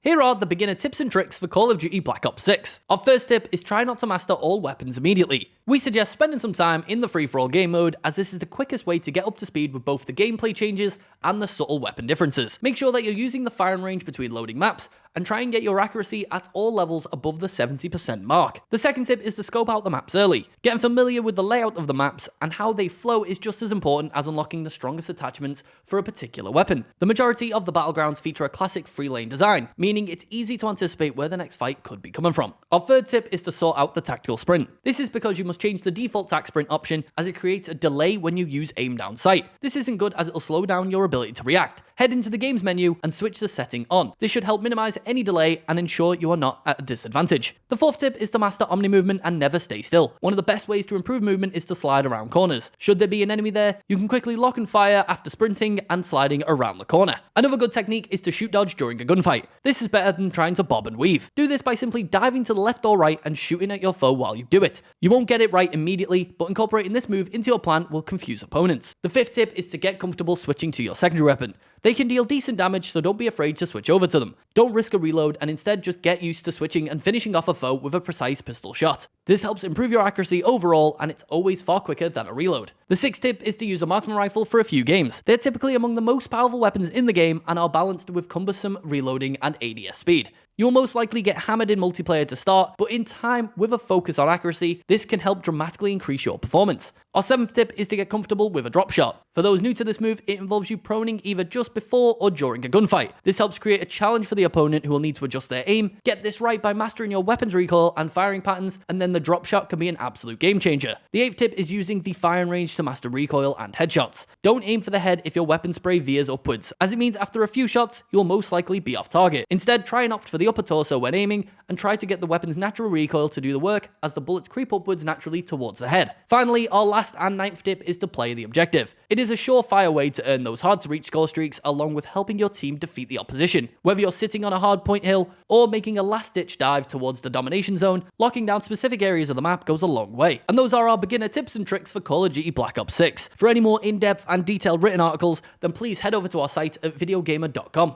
Here are the beginner tips and tricks for Call of Duty Black Ops 6. Our first tip is try not to master all weapons immediately. We suggest spending some time in the free-for-all game mode, as this is the quickest way to get up to speed with both the gameplay changes and the subtle weapon differences. Make sure that you're using the firing range between loading maps, and try and get your accuracy at all levels above the 70% mark. The second tip is to scope out the maps early. Getting familiar with the layout of the maps and how they flow is just as important as unlocking the strongest attachments for a particular weapon. The majority of the battlegrounds feature a classic 3-lane design, meaning it's easy to anticipate where the next fight could be coming from. Our third tip is to sort out the tactical sprint. This is because you must change the default tac sprint option, as it creates a delay when you use aim down sight. This isn't good, as it'll slow down your ability to react. Head into the games menu and switch the setting on. This should help minimize any delay and ensure you are not at a disadvantage. The fourth tip is to master omni movement and never stay still. One of the best ways to improve movement is to slide around corners. Should there be an enemy there, you can quickly lock and fire after sprinting and sliding around the corner. Another good technique is to shoot dodge during a gunfight. This is better than trying to bob and weave. Do this by simply diving to the left or right and shooting at your foe while you do it. You won't get it right immediately, but incorporating this move into your plan will confuse opponents. The fifth tip is to get comfortable switching to your secondary weapon. They can deal decent damage, so don't be afraid to switch over to them. Don't risk a reload, and instead just get used to switching and finishing off a foe with a precise pistol shot. This helps improve your accuracy overall, and it's always far quicker than a reload. The sixth tip is to use a marksman rifle for a few games. They're typically among the most powerful weapons in the game and are balanced with cumbersome reloading and ADS speed. You will most likely get hammered in multiplayer to start, but in time, with a focus on accuracy, this can help dramatically increase your performance. Our seventh tip is to get comfortable with a drop shot. For those new to this move, it involves you proning either just before or during a gunfight. This helps create a challenge for the opponent, who will need to adjust their aim. Get this right by mastering your weapon's recoil and firing patterns, and then the drop shot can be an absolute game changer. The eighth tip is using the firing range to master recoil and headshots. Don't aim for the head if your weapon spray veers upwards, as it means after a few shots, you'll most likely be off target. Instead, try and opt for the upper torso when aiming, and try to get the weapon's natural recoil to do the work, as the bullets creep upwards naturally towards the head. Finally, our last and ninth tip is to play the objective. It is a surefire way to earn those hard to reach score streaks, along with helping your team defeat the opposition. Whether you're sitting on a hard point hill or making a last ditch dive towards the domination zone, locking down specific areas of the map goes a long way. And those are our beginner tips and tricks for Call of Duty Black Ops 6. For any more in-depth and detailed written articles, then please head over to our site at videogamer.com.